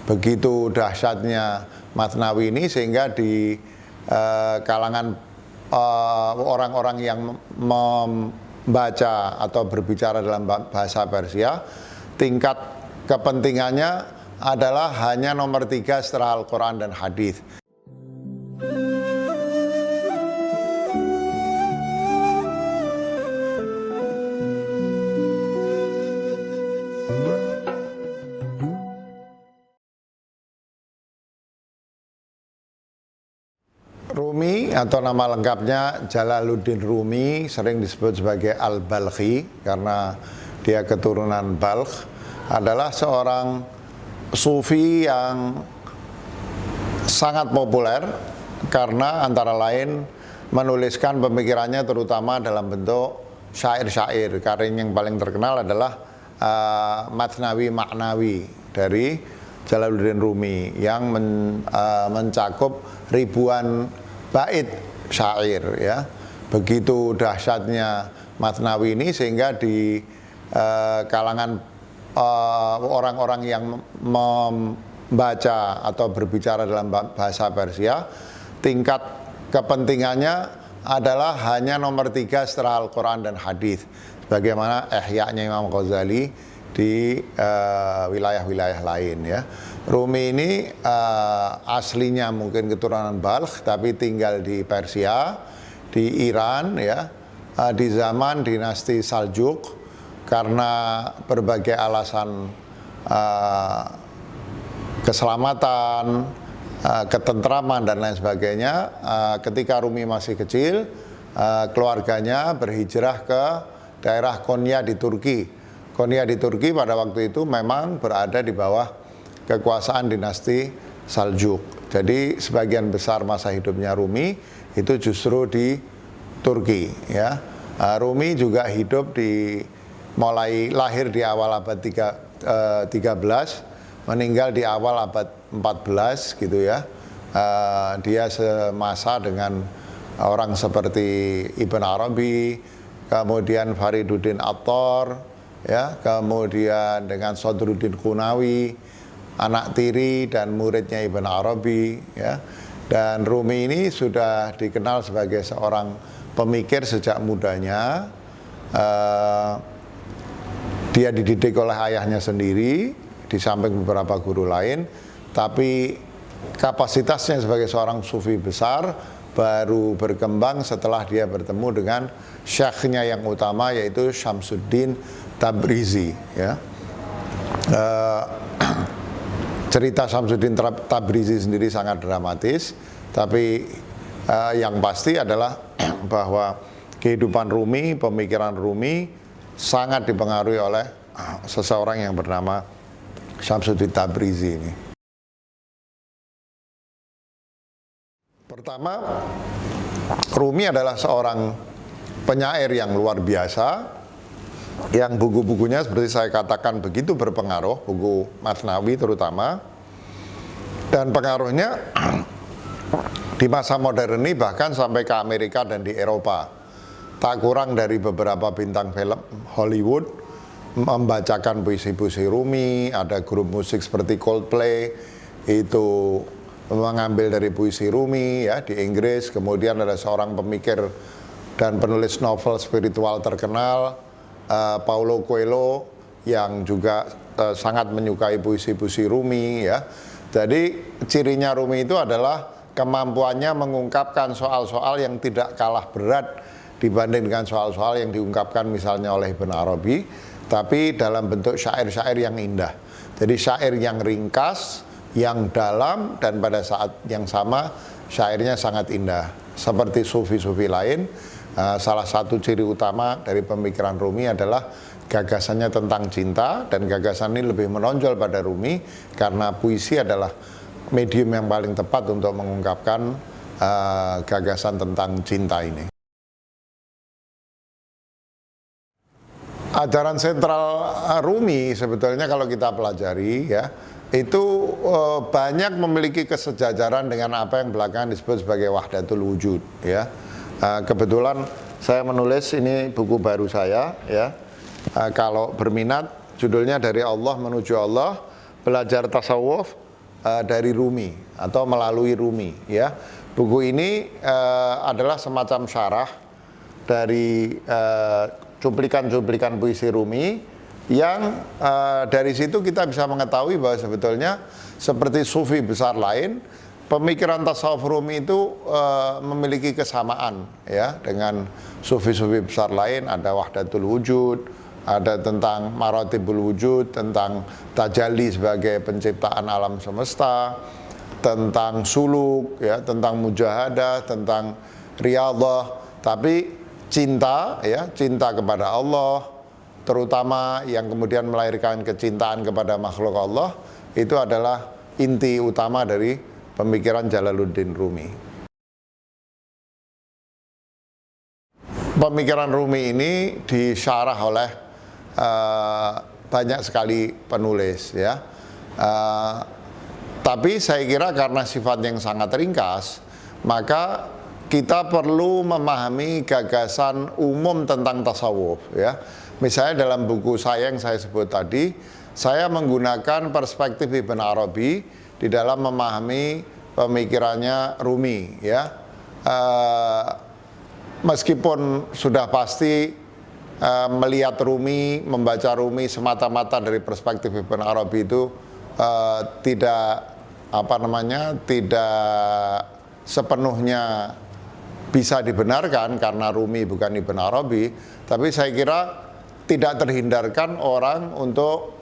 begitu dahsyatnya Matsnawi ini sehingga di kalangan orang-orang yang membaca atau berbicara dalam bahasa Persia, tingkat kepentingannya adalah hanya nomor 3 setelah Al-Quran dan hadis. Rumi atau nama lengkapnya Jalaluddin Rumi, sering disebut sebagai Al-Balkhi karena dia keturunan Balkh, adalah seorang sufi yang sangat populer karena antara lain menuliskan pemikirannya terutama dalam bentuk syair-syair. Karya yang paling terkenal adalah Matsnawi Ma'nawi dari Jalaluddin Rumi yang mencakup ribuan bait syair, ya. Begitu dahsyatnya Matsnawi ini sehingga di kalangan orang-orang yang membaca atau berbicara dalam bahasa Persia, tingkat kepentingannya adalah hanya nomor 3 setelah Al-Quran dan hadis, bagaimana Ihya-nya Imam Ghazali di wilayah-wilayah lain, ya. Rumi ini aslinya mungkin keturunan Balkh tapi tinggal di Persia, di Iran, ya, di zaman dinasti Saljuk. Karena berbagai alasan keselamatan, ketentraman dan lain sebagainya, ketika Rumi masih kecil, keluarganya berhijrah ke daerah Konya di Turki. Konya di Turki pada waktu itu memang berada di bawah kekuasaan dinasti Saljuk. Jadi sebagian besar masa hidupnya Rumi itu justru di Turki, ya. Rumi juga hidup mulai lahir di awal abad 13, meninggal di awal abad 14 gitu, ya. Dia semasa dengan orang seperti Ibn Arabi, kemudian Fariduddin Attar, ya, kemudian dengan Sadruddin Qunawi, anak tiri dan muridnya Ibn Arabi, ya. Dan Rumi ini sudah dikenal sebagai seorang pemikir sejak mudanya. Dia dididik oleh ayahnya sendiri, di samping beberapa guru lain, tapi kapasitasnya sebagai seorang sufi besar baru berkembang setelah dia bertemu dengan syekhnya yang utama, yaitu Syamsuddin Tabrizi, ya. Cerita Syamsuddin Tabrizi sendiri sangat dramatis, tapi yang pasti adalah bahwa kehidupan Rumi, pemikiran Rumi sangat dipengaruhi oleh seseorang yang bernama Syamsuddin Tabrizi ini. Pertama, Rumi adalah seorang penyair yang luar biasa, yang buku-bukunya seperti saya katakan begitu berpengaruh, buku Matsnawi terutama, dan pengaruhnya di masa modern ini bahkan sampai ke Amerika dan di Eropa. Tak kurang dari beberapa bintang film Hollywood membacakan puisi-puisi Rumi, ada grup musik seperti Coldplay itu mengambil dari puisi Rumi, ya, di Inggris. Kemudian ada seorang pemikir dan penulis novel spiritual terkenal, Paulo Coelho, yang juga sangat menyukai puisi-puisi Rumi, ya. Jadi cirinya Rumi itu adalah kemampuannya mengungkapkan soal-soal yang tidak kalah berat dibanding dengan soal-soal yang diungkapkan misalnya oleh Ibn Arabi, tapi dalam bentuk syair-syair yang indah. Jadi syair yang ringkas, yang dalam, dan pada saat yang sama syairnya sangat indah. Seperti sufi-sufi lain, salah satu ciri utama dari pemikiran Rumi adalah gagasannya tentang cinta, dan gagasan ini lebih menonjol pada Rumi karena puisi adalah medium yang paling tepat untuk mengungkapkan gagasan tentang cinta ini. Ajaran sentral Rumi sebetulnya kalau kita pelajari, ya, itu banyak memiliki kesejajaran dengan apa yang belakangan disebut sebagai Wahdatul Wujud, ya. Kebetulan saya menulis ini buku baru saya, ya. Kalau berminat, judulnya Dari Allah Menuju Allah, Belajar Tasawuf dari Rumi atau melalui Rumi, ya. Buku ini adalah semacam syarah dari cuplikan-cuplikan puisi Rumi yang dari situ kita bisa mengetahui bahwa sebetulnya seperti sufi besar lain, pemikiran tasawuf Rumi itu memiliki kesamaan, ya, dengan sufi-sufi besar lain. Ada wahdatul wujud, ada tentang maratibul wujud, tentang tajalli sebagai penciptaan alam semesta, tentang suluk, ya, tentang mujahadah, tentang riyadhah. Tapi cinta, ya, cinta kepada Allah, terutama yang kemudian melahirkan kecintaan kepada makhluk Allah, itu adalah inti utama dari pemikiran Jalaluddin Rumi. Pemikiran Rumi ini disyarah oleh banyak sekali penulis, ya. Tapi saya kira karena sifatnya yang sangat ringkas, maka kita perlu memahami gagasan umum tentang tasawuf, ya. Misalnya dalam buku saya yang saya sebut tadi, saya menggunakan perspektif Ibn Arabi di dalam memahami pemikirannya Rumi, ya. Meskipun sudah pasti melihat Rumi, membaca Rumi semata-mata dari perspektif Ibn Arabi itu tidak sepenuhnya bisa dibenarkan karena Rumi bukan Ibn Arabi, tapi saya kira tidak terhindarkan orang untuk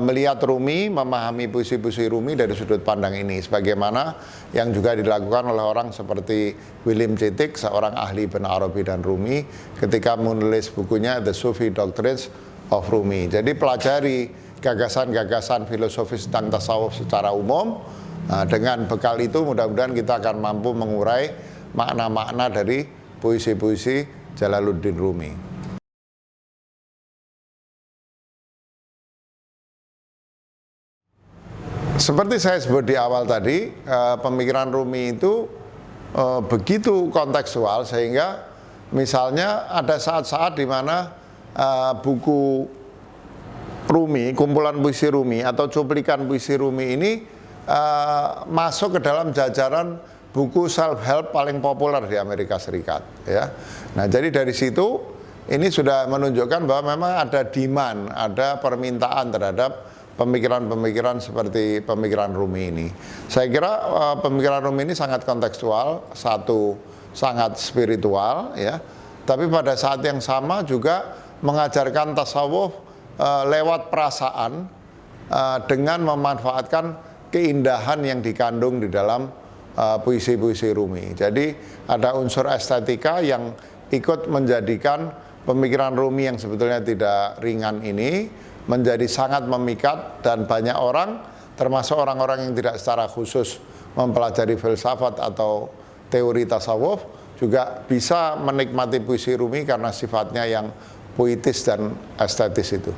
melihat Rumi, memahami puisi-puisi Rumi dari sudut pandang ini, sebagaimana yang juga dilakukan oleh orang seperti William Chittick, seorang ahli Ibn Arabi dan Rumi, ketika menulis bukunya The Sufi Doctrines of Rumi. Jadi pelajari gagasan-gagasan filosofis tentang tasawuf secara umum. Dengan bekal itu mudah-mudahan kita akan mampu mengurai makna-makna dari puisi-puisi Jalaluddin Rumi. Seperti saya sebut di awal tadi, pemikiran Rumi itu begitu kontekstual sehingga misalnya ada saat-saat di mana buku Rumi, kumpulan puisi Rumi atau cuplikan puisi Rumi ini masuk ke dalam jajaran buku self-help paling populer di Amerika Serikat, ya. Nah, jadi dari situ ini sudah menunjukkan bahwa memang ada demand, ada permintaan terhadap pemikiran-pemikiran seperti pemikiran Rumi ini. Saya kira pemikiran Rumi ini sangat kontekstual, satu sangat spiritual, ya. Tapi pada saat yang sama juga mengajarkan tasawuf lewat perasaan dengan memanfaatkan keindahan yang dikandung di dalam puisi-puisi Rumi. Jadi ada unsur estetika yang ikut menjadikan pemikiran Rumi yang sebetulnya tidak ringan ini menjadi sangat memikat, dan banyak orang, termasuk orang-orang yang tidak secara khusus mempelajari filsafat atau teori tasawuf, juga bisa menikmati puisi Rumi karena sifatnya yang puitis dan estetis itu.